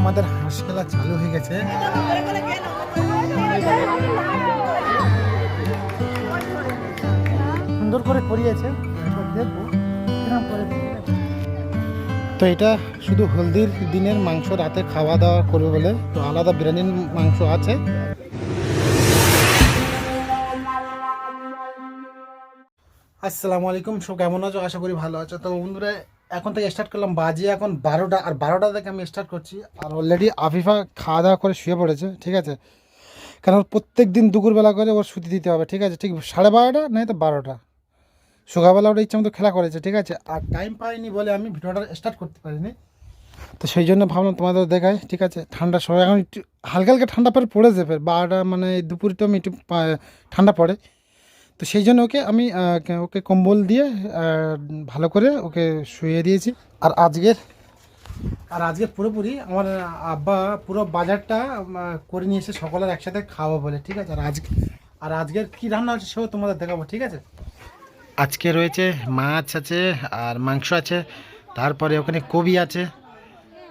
আমাদের হাঁস খেলা চালু হয়ে গেছে। সুন্দর করে করিয়েছে, দেখবো কিরকম করে। তো এটা শুধু হলদির দিনের মাংস, রাতে খাওয়া দাওয়া করবে বলে, তো আলাদা বিরিয়ানির মাংস আছে। আসসালামু আলাইকুম, সব কেমন আছো? আশা করি ভালো আছো। তো বন্ধুরা, এখন থেকে স্টার্ট করলাম, বাজে এখন 12টা, আর 12টা থেকে আমি স্টার্ট করছি। আর অলরেডি আফিফা খাওয়া দাওয়া করে শুয়ে পড়েছে, ঠিক আছে? কারণ প্রত্যেক দিন দুপুরবেলা করে ওর শুতে দিতে হবে, ঠিক আছে? ঠিক 12:30 নয় তো 12টা। সকালবেলা ওটা ইচ্ছা মতো খেলা করেছে, ঠিক আছে? আর টাইম পাইনি বলে আমি ভিডিওটা স্টার্ট করতে পারিনি। তো সেই জন্য ভাবলাম তোমাদের দেখাই, ঠিক আছে? ঠান্ডার সময় এখন একটু হালকা হালকা ঠান্ডা পরে পড়েছে, ফের 12টা মানে দুপুরে তো আমি একটু ঠান্ডা পড়ে। তো সেই জন্য ওকে কম্বল দিয়ে ভালো করে ওকে শুয়ে দিয়েছি। আর আজকে পুরোপুরি আমার আব্বা পুরো বাজারটা করে নিয়ে এসে সকলের একসাথে খাওয়াবো বলে, ঠিক আছে? আর আজকের কী রান্না হচ্ছে সেও তোমাদের দেখাবো, ঠিক আছে? আজকে রয়েছে মাছ আছে আর মাংস আছে, তারপরে ওখানে কবি আছে,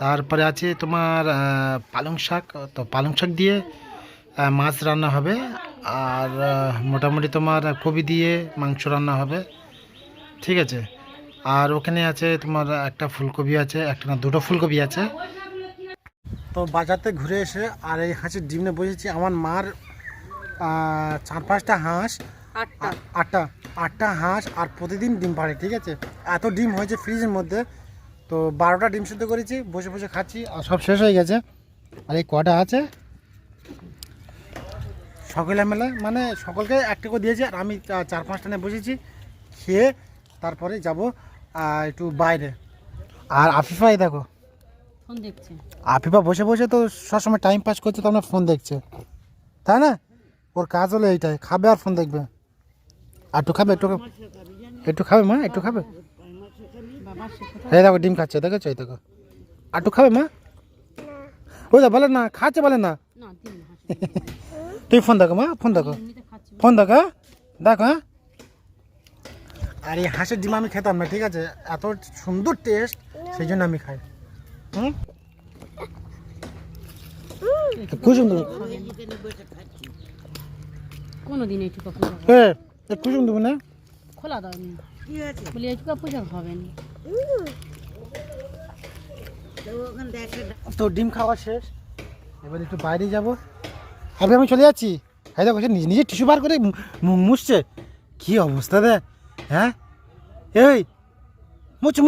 তারপরে আছে তোমার পালং শাক। তো পালং শাক দিয়ে মাছ রান্না হবে, আর মোটামুটি তোমার কবি দিয়ে মাংস রান্না হবে, ঠিক আছে? আর ওখানে আছে তোমার একটা ফুলকপি আছে, একটা না দুটো ফুলকপি আছে। তো বাজারতে ঘুরে এসে আর এই হাঁসের ডিম নিয়ে বসেছি। আমার মার 4-5টা হাঁস, আটটা হাঁস, আর প্রতিদিন ডিম পাড়ে, ঠিক আছে? এত ডিম হয়েছে ফ্রিজের মধ্যে। তো 12টা ডিম সিদ্ধ করেছি, বসে বসে খাচ্ছি, আর সব শেষ হয়ে গেছে। আর এই কটা আছে সকলে মেলে, মানে সকলকে একটা করে দিয়েছি, আর আমি 4-5টা নিয়ে বসেছি। খেয়ে তারপরে যাব একটু বাইরে। আর আফিফা এই দেখো ফোন দেখছে, আফিফা বসে বসে তো সবসময় টাইম পাস করছে, তো আমরা ফোন দেখছে, তাই না? ওর কাজ হলো এইটাই, খাবে আর ফোন দেখবে। আর একটু খাবে, একটু খাবে মা, একটু খাবে। এই দেখো ডিম খাচ্ছে, দেখেছো? এই দেখো, আর একটু খাবে মা। ওই দা বলে না, খাচ্ছে বলে না। তুমি ফোন দেখো মা, ফোন দেখো, দেখো। হ্যাঁ, আর এই হাঁসের ডিম আমি খেতাম না, ঠিক আছে? এত সুন্দর টেস্ট, সেই জন্য আমি খাই। খুব সুন্দর, কোনোদিন এইটুকু পূজা খুব সুন্দর না? খোলা দাও নি, বলি এইটুকু পূজা হবে না। তো ডিম খাওয়া শেষ, এবার একটু বাইরে যাবো। আরে আমি চলে যাচ্ছি। হ্যাঁ দেখো, নিজে টিস্যু বার করে মুছছে, কি অবস্থা দে। হ্যাঁ, এই মুছো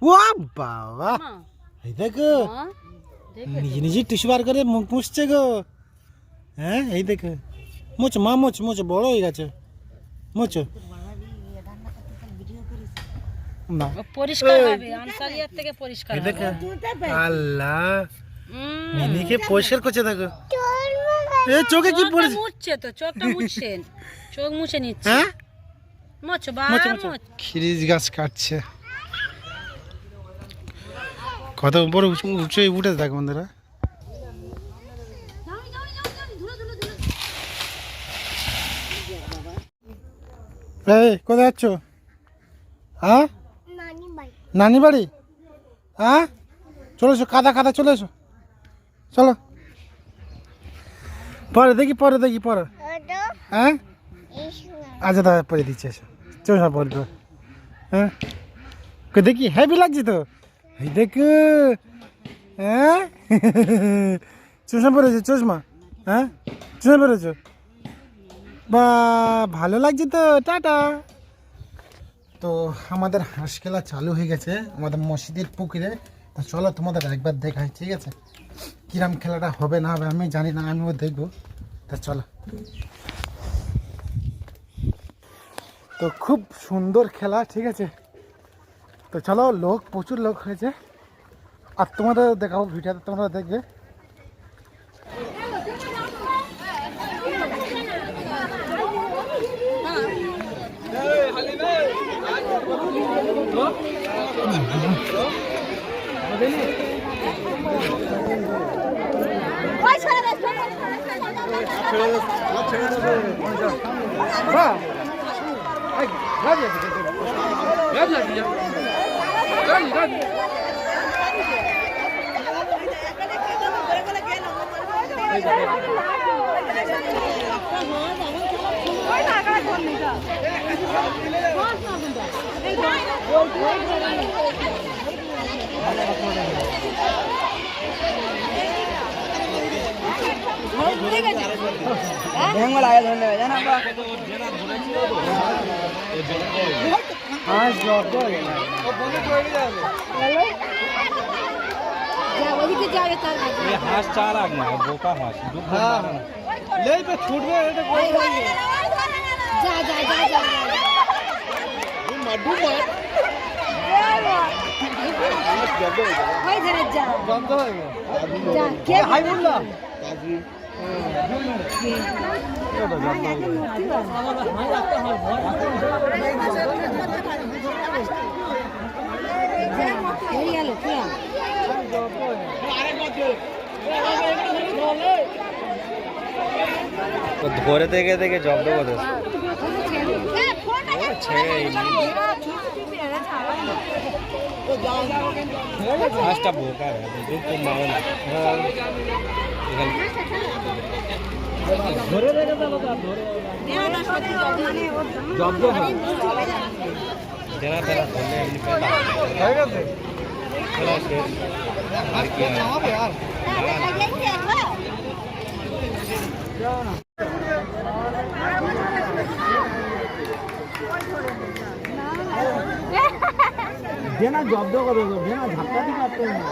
ও বাবা, এই দেখো নিজে টিস্যু বার করে মুখ মুছছে গো। হ্যাঁ, এই দেখো, মুছো মা, মুছো বড় হয়ে গেছে, মুছো না, পরিষ্কার হবে, আনসারিয়ার থেকে পরিষ্কার হবে। দেখো আল্লাহ মিনিকে পরিষ্কার করছে, দেখো চোখে কি পড়েছে, মুছছে তো, চোখটা মুছছেন, চোখ মুছে নিচ্ছে। হ্যাঁ, মোছো বা খিরিজ গাছ কাটছে, কত উপরে উঠে দেখ বন্ধুরা। এই কোথায় যাচ্ছ? হ্যাঁ, নানি বাড়ি। হ্যাঁ, চলে এসো, কাদা চলে এসো, চলো। পরে দেখি পরে। হ্যাঁ, আচ্ছা দাদা পরে দিচ্ছে, এসো চলো পরে। হ্যাঁ, দেখি হেভি লাগছে তো, এই দেখো। হ্যাঁ, চশমা পরেছো, চশমা? হ্যাঁ, চশমা পরেছো, বা ভালো লাগছে তো, টাটা। তো আমাদের হাঁস খেলা চালু হয়ে গেছে আমাদের মসজিদের পুকুরে। তো চলো তোমাদের একবার দেখাই, ঠিক আছে? কিরম খেলাটা হবে না হবে আমি জানি না, আমিও দেখবো। তা চলো। তো খুব সুন্দর খেলা, ঠিক আছে? তো চলো, প্রচুর লোক হয়েছে, আর তোমাদের দেখাবো ভিডিওতে, তোমরা দেখবে। বেঙ্গল আগে ধরে নেবে জানো হাঁস জব্দ হয়ে গেল ওদিকে যাবে তার হাঁস চার আগ না বোকা হাঁস হ্যাঁ লেই তো ছুটবে এটা যা যা যা যা মাডু মার ওই ধরে যা বন্ধ হয়ে গেল যা কে হাই বললাম হয়ে গেল পুরা ধরে দেখে দেখে জব্দ করে হাঁসটা বোকা মারে না ধরে দেখে জব্দ যারা তারা ধরলে এমনি হয়ে গেছে আর কি হবে আর দেনা জব্দ করে দেনা ঝাপটা দিতে পারতে না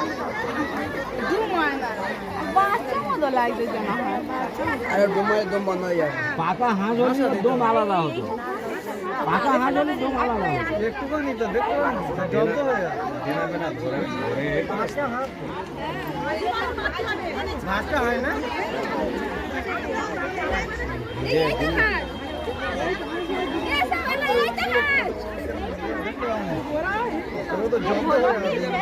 আরে ডুমারের দম বন্ধ হয়ে যাবে পাকা হাঁস হলে দম আলাদা হতো পাকা হাঁস হলে দম আলাদা হতো একটুখানি তো দেখতে জব্দ হয়ে গেল ভাতটা হয় না তো জব্দ হয়ে গেল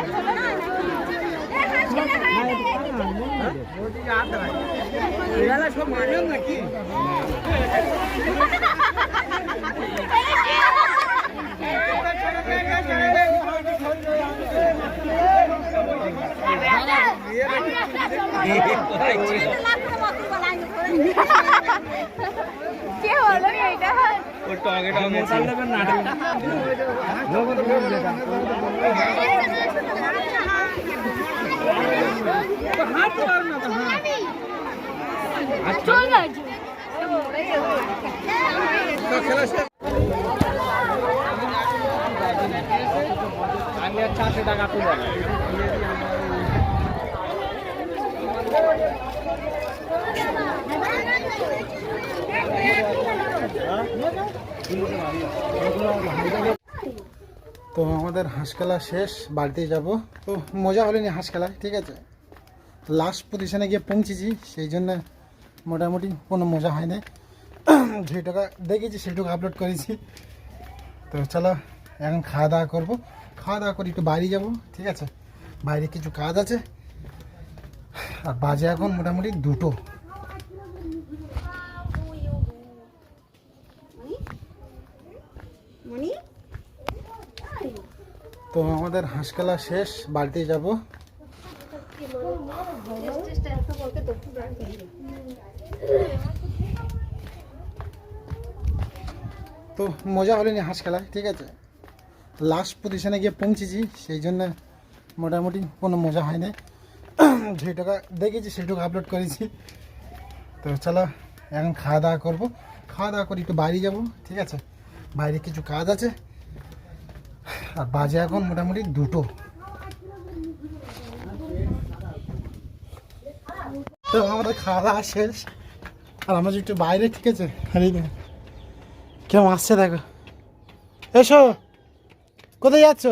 এরা সব মারবেন নাকি কে হলো এইটা ও টগেটা মোটা নেবেন না চল না আমি 400 টাকা তুলে তো আমাদের হাঁস খেলা শেষ, বাড়িতে যাব। তো মজা হলেনি হাঁস খেলায়, ঠিক আছে। লাস্ট পজিশনে গিয়ে পৌঁছেছি, সেই জন্য মোটামুটি কোনো মজা হয়নি। যেটুকু দেখেছি সেটুকু আপলোড করেছি। তো চলো এখন খাওয়া দাওয়া করবো, খাওয়া দাওয়া করে একটু বাইরে যাব, ঠিক আছে। বাইরে কিছু কাজ আছে, আর বাজে এখন মোটামুটি 2টো। তো আমাদের হাঁস খেলা শেষ, বাড়িতে যাব। তো মজা হলেনি হাঁস খেলায়, ঠিক আছে। লাস্ট পজিশনে গিয়ে পৌঁছেছি, সেই জন্য মোটামুটি কোনো মজা হয়নি। যেটুকু দেখেছি সেটুকু আপলোড করেছি। তো চলো এখন খাওয়া দাওয়া করবো, খাওয়া দাওয়া করে একটু বাইরে যাব, ঠিক আছে। বাইরে কিছু কাজ আছে, আর বাজে এখন মোটামুটি 2টো। তো আমাদের খাওয়া দাওয়া শেষ, আর আমরা একটু বাইরে, ঠিক আছে। আরে কেমন আসছে দেখো, এসো। কোথায় যাচ্ছ?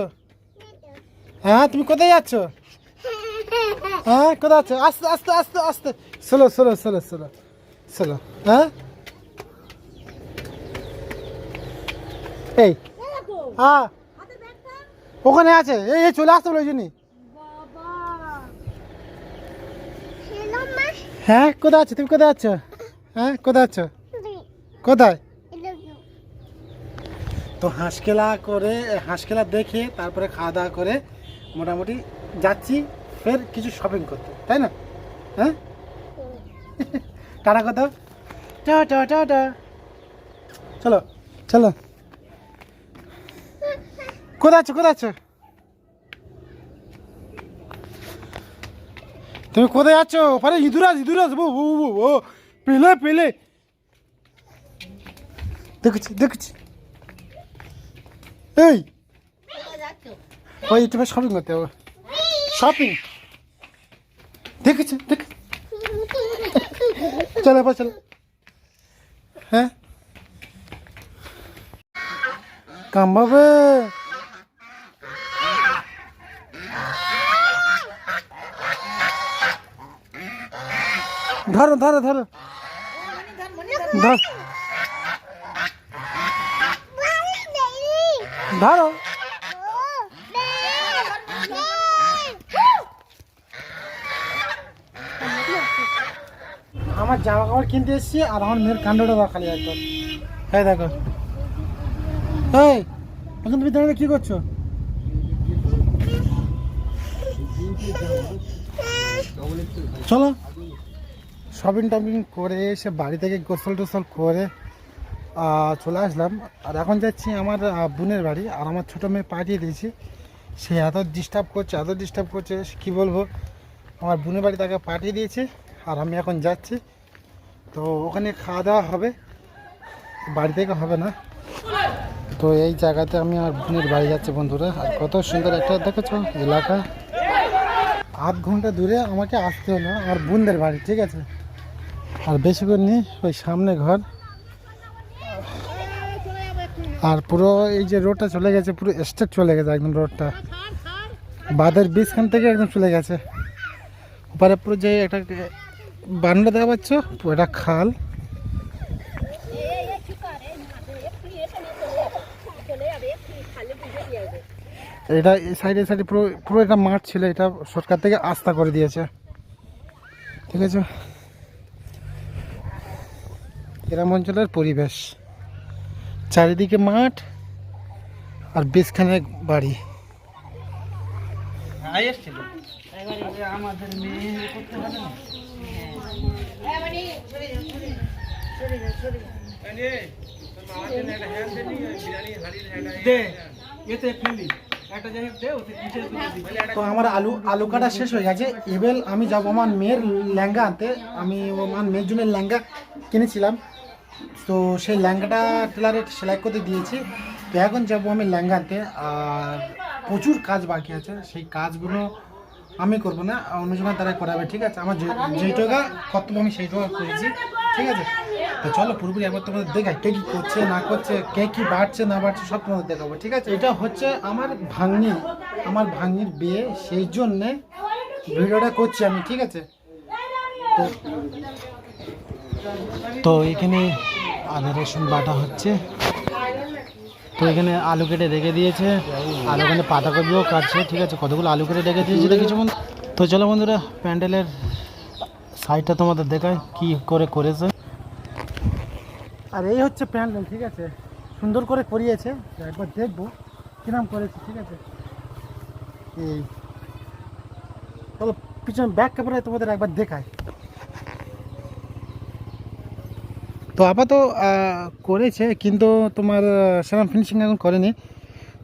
হ্যাঁ তুমি কোথায় যাচ্ছ? হ্যাঁ কোথায় যাচ্ছ? আস্তে আস্তে আস্তে আস্তে, চলো চলো চলো চলো চলো। হ্যাঁ এই হ্যাঁ ওখানে আছে, এই চলে আসতে বলে ওই জন্যই। হ্যাঁ কোথায় আছো তুমি, কোথায় আছো? হ্যাঁ কোথায় আছো, কোথায়? তো হাঁস খেলা করে, হাঁস খেলা দেখে তারপরে খাওয়া দাওয়া করে মোটামুটি যাচ্ছি ফের কিছু শপিং করতে, তাই না? হ্যাঁ টাটা কত টাটা টাটা চলো চলো কোথায় আছো কোথায় আছো তুমি কোথায় যাচ্ছ আরে ইঁদুর আছে ও পেলে পেলে দেখছি দেখছি এই ওই একটু শপিং করতে হবে শপিং দেখেছি দেখ চলো এবার চলো হ্যাঁ কামবাবে ধরো ধরো ধরো ধর ধরো আমার জামা কাপড় কিনতে এসেছি আর আমার মেয়ের কাণ্ডটা দাও খালি একবার হ্যাঁ দেখো এই এখন তুমি দাঁড়িয়ে কি করছো চলো শপিং টপিং করে এসে বাড়ি থেকে গোসল টোসল করে চলে আসলাম আর এখন যাচ্ছি আমার বোনের বাড়ি আর আমার ছোটো মেয়ে পাঠিয়ে দিয়েছি সে এত ডিস্টার্ব করছে কী বলবো আমার বোনের বাড়ি তাকে পাঠিয়ে দিয়েছে আর আমি এখন যাচ্ছি তো ওখানে খাওয়া দাওয়া হবে বাড়ি থেকে হবে না তো এই জায়গাতে আমি আমার বোনের বাড়ি যাচ্ছি বন্ধুরা আর কত সুন্দর একটা দেখেছো এলাকা আধ ঘন্টা দূরে আমাকে আসতে হলো আমার বোনদের বাড়ি ঠিক আছে আর বেশি করে নিই ওই সামনে ঘর আর পুরো এই যে রোডটা চলে গেছে পুরো স্ট্রেট চলে গেছে একদম রোডটা বাঁধের বীজখান থেকে একদম চলে গেছে ওপারে পুরো যে একটা বারান্দা দেখা পাচ্ছ এটা খাল এটা এই সাইডে পুরো পুরো একটা মাঠ ছিল এটা সরকার থেকে আস্থা করে দিয়েছে ঠিক আছে গ্রাম অঞ্চলের পরিবেশ চারিদিকে মাঠ আর বেশখানে বাড়ি আমাদের মেয়ে করতে হবে না তো আমার আলু কাটা শেষ হয়ে গেছে এবার আমি যাবো আমার মেয়ের লেহেঙ্গা আনতে আমি আমার মেয়ের জন্য লেহেঙ্গা কিনেছিলাম তো সেই লেহেঙ্গাটা টেলারে সেলাই করতে দিয়েছি তো এখন যাবো আমি লেহেঙ্গা আনতে আর প্রচুর কাজ বাকি আছে সেই কাজগুলো আমি করবো না অন্যজনের দ্বারা করাবে ঠিক আছে আমার যেইটুকু কর্তব্য আমি সেইটুকু করেছি ঠিক আছে তো চলো পুরোপুরি একবার তোমাদের দেখাই কে কী করছে না করছে কে কী বাড়ছে না বাড়ছে সব তোমাদের দেখাবো ঠিক আছে এটা হচ্ছে আমার ভাগ্নির বিয়ে সেই জন্যে ভিডিওটা করছি আমি ঠিক আছে তো এখানে আদা রসুন বাটা হচ্ছে তো এখানে আলু কেটে রেখে দিয়েছে আর ওখানে পাতাকপিও কাটছে ঠিক আছে কতগুলো আলু কেটে রেখে দিয়েছে দেখেছো বন্ধু তো চলো বন্ধুরা প্যান্ডেলের সাইডটা তোমাদের দেখায় কি করে করেছে আর এই হচ্ছে প্যান্ডেল ঠিক আছে সুন্দর করে করিয়েছে একবার দেখবো কিরম করেছে ঠিক আছে এই চলো পিছনে ব্যাক ক্যামেরায় তোমাদের একবার দেখায় তো আপাতত করেছে কিন্তু তোমার সেরকম ফিনিশিং এখন করেনি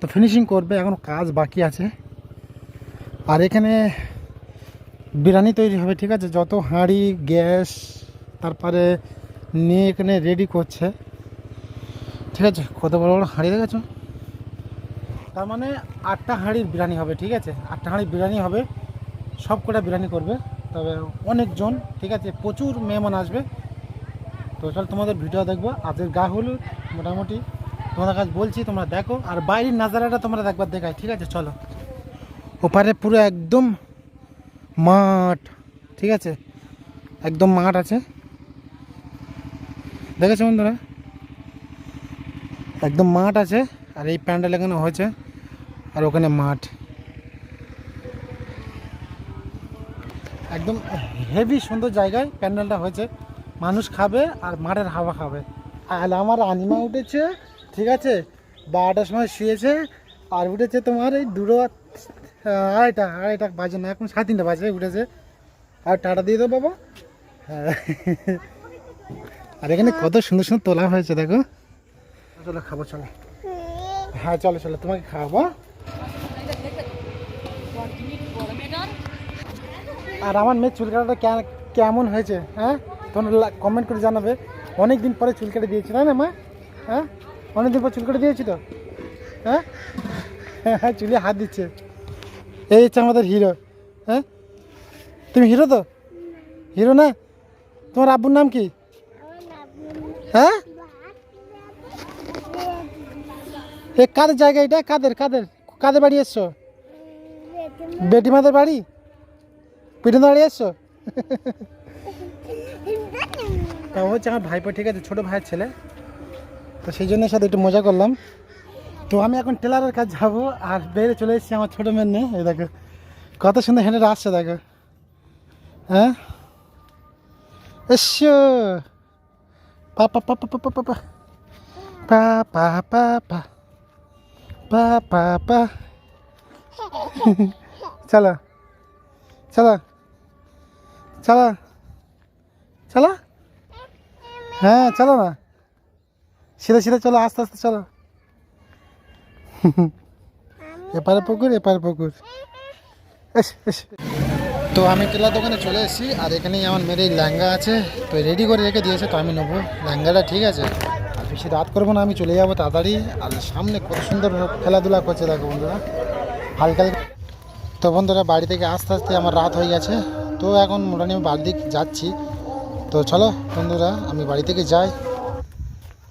তো ফিনিশিং করবে এখন কাজ বাকি আছে আর এখানে বিরিয়ানি তৈরি হবে ঠিক আছে যত হাঁড়ি গ্যাস তারপরে নিয়ে এখানে রেডি করছে ঠিক আছে কত বড় বড় হাঁড়ি দেখেছো তার মানে 8টা হাঁড়ির বিরিয়ানি হবে ঠিক আছে 8টা হাঁড়ির বিরিয়ানি হবে সব কটা বিরিয়ানি করবে তবে অনেকজন ঠিক আছে প্রচুর মেহমান আসবে তো চল তোমাদের ভিডিও দেখবো আজকের গা হলুদ মোটামুটি তোমাদের কাছে বলছি তোমরা দেখো আর বাইরের নাজারাটা তোমরা একবার দেখাই ঠিক আছে চলো ওপারে পুরো একদম মাঠ ঠিক আছে একদম মাঠ আছে দেখেছো বন্ধুরা একদম মাঠ আছে আর এই প্যান্ডেল এখানে হয়েছে আর ওখানে মাঠ একদম হেভি সুন্দর জায়গায় প্যান্ডেলটা হয়েছে মানুষ খাবে আর মাঠের হাওয়া খাবে আর আমার আনিমা উঠেছে ঠিক আছে 12টার সময় শুয়েছে আর উঠেছে তোমার এই 2:30 বাজে না এখন 3:30 বাজে উঠেছে আর টাটা দিয়ে দাও বাবা হ্যাঁ। আর এখানে কত সুন্দর সুন্দর তোলা হয়েছে দেখো। চলো খাবো চলো। হ্যাঁ চলো চলো তোমাকে খাওয়াবো। আর আমার মেয়ের চুল কাটাটা কেমন হয়েছে হ্যাঁ তোমরা কমেন্ট করে জানাবে। অনেক দিন পরে চুল কেটে দিয়েছি তাই না মা? হ্যাঁ অনেক দিন পর চুল কেটে দিয়েছি তো। হ্যাঁ হ্যাঁ চুলে হাত দিচ্ছে। এই হচ্ছে আমাদের হিরো। হ্যাঁ তুমি হিরো তো? হিরো না? তোমার আব্বুর নাম কি? হ্যাঁ এ কাদের জায়গা এটা? কাদের কাদের কাদের বাড়ি এসছো? বেটিমাদের বাড়ি? পিঠে বাড়ি এসছো? তা হচ্ছে আমার ভাইপো, ঠিক আছে, ছোটো ভাইয়ের ছেলে, তো সেই জন্য সাথে একটু মজা করলাম। তো আমি এখন টেলারের কাজ যাবো আর বেরিয়ে চলে এসেছি আমার ছোটো মেয়ে নিয়ে। এই দেখো কত সুন্দর হেঁটে আসছে দেখো। হ্যাঁ এসো পাপা পাপা পাপা পাপা পাপা পাপা পাপা পা চলো চলো চলো চলো। হ্যাঁ চলো না, সিধে সিধে চলো, আস্তে আস্তে চলো। এপারে পুকুর এপারে পুকুর। S S. তো আমি টেলার দোকানে চলে এসেছি আর এখানেই আমার মেয়ের এই লেহেঙ্গা আছে, তো রেডি করে রেখে দিয়েছে, তো আমি নেবো লেহেঙ্গাটা, ঠিক আছে। আর বেশি রাত করবো না, আমি চলে যাবো তাড়াতাড়ি। আর সামনে কত সুন্দর খেলাধুলা করছে দেখো বন্ধুরা, হালকা। তো বন্ধুরা বাড়ি থেকে আস্তে আস্তে আমার রাত হয়ে গেছে, তো এখন মোটামুটি আমি বাড়ির দিকে যাচ্ছি। তো চলো বন্ধুরা আমি বাড়ি থেকে যাই।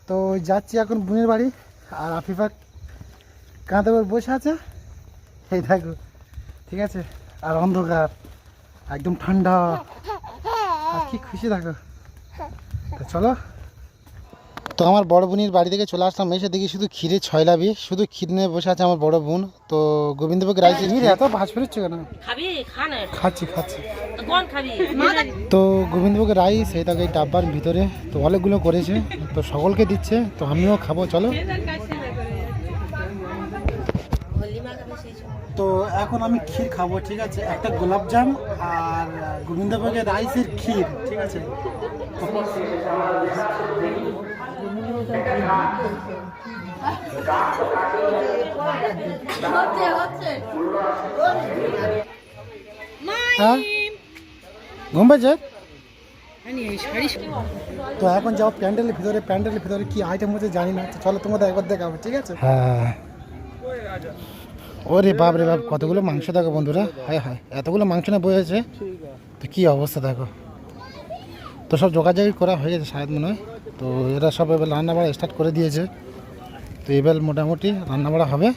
তো যাচ্ছি এখন বোনের বাড়ি। আর আফিফা কাঁধে ওর বসে আছে, এই দেখো, ঠিক আছে। আর অন্ধকার একদম ঠান্ডা, আর কি খুশি দেখো। তো চলো। তো আমার বড় বোনের বাড়ি থেকে চলে আসলাম, এসে দেখি শুধু ক্ষীরে ছয়লাবি, শুধু ক্ষীর নিয়ে বসে আছে আমার বড় বোন। তো গোবিন্দভোগ রাইস এত ভাজ ফেরোচ্ছে কেন? খাচ্ছি খাচ্ছি। তো গোবিন্দভোগ রাইস এই দেখো এই ডাব্বার ভিতরে, তো অনেকগুলো করেছে, তো সকলকে দিচ্ছে, তো আমিও খাবো চলো। তো এখন আমি ক্ষীর খাবো, ঠিক আছে, একটা গোলাপজাম আর গোবিন্দভোগের রাইসের ক্ষীর, ঠিক আছে। হ্যাঁ ঘুম পেয়েছে? তো এখন যাও প্যান্ডেলের ভিতরে, প্যান্ডেলের ভিতরে কি আইটেম হচ্ছে জানি না, তো চলো তোমাদের একবার দেখাবো, ঠিক আছে। হ্যাঁ ওরে বাপ রে বাপ, কতগুলো মাংস দেখো বন্ধুরা, হায় হায় এতগুলো মাংস না বয়েছে, তো কী অবস্থা দেখো। তো সব যোগাযোগ করা হয়ে গেছে শায়দ মনে হয়, তো এরা সব এবার রান্নাবাড়া স্টার্ট করে দিয়েছে, তো এবার মোটামুটি রান্নাবাড়া হবে।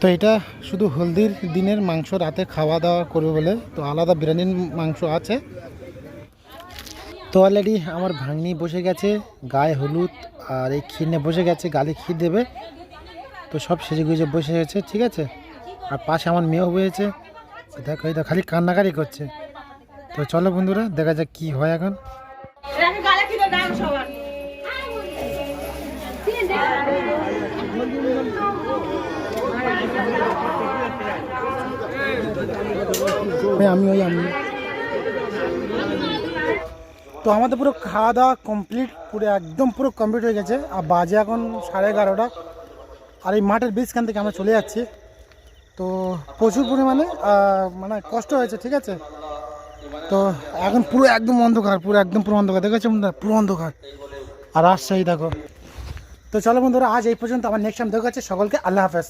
তো এটা শুধু হলদির দিনের মাংস, রাতে খাওয়া দাওয়া করবে বলে, তো আলাদা বিরিয়ানির মাংস আছে। তো অলরেডি আমার ভাগ্নি বসে গেছে গায়ে হলুদ আর এই ক্ষীর নিয়ে বসে গেছে, গালে ক্ষীর দেবে, তো সব সেজে গুজে বসে গেছে, ঠিক আছে। আর পাশে আমার মেয়েও বসেছে, দেখো এই তো খালি কান্নাকারি করছে। তো চলো বন্ধুরা দেখা যাক কি হয় এখন। আমি তো আমাদের পুরো খাওয়া দাওয়া কমপ্লিট, পুরো একদম পুরো কমপ্লিট হয়ে গেছে। আর বাজে এখন 11:30। আর এই মাঠের বীজখান থেকে আমরা চলে যাচ্ছি। তো প্রচুর পরিমাণে মানে কষ্ট হয়েছে, ঠিক আছে। তো এখন পুরো একদম অন্ধকার, পুরো একদম পুরো অন্ধকার, দেখেছো বন্ধুরা, পুরো অন্ধকার। আর রাজশাহী দেখো। তো চলো বন্ধুরা আজ এই পর্যন্ত, আমার নেক্সট টাইম দেখা যাচ্ছে। সকলকে আল্লাহ হাফেজ।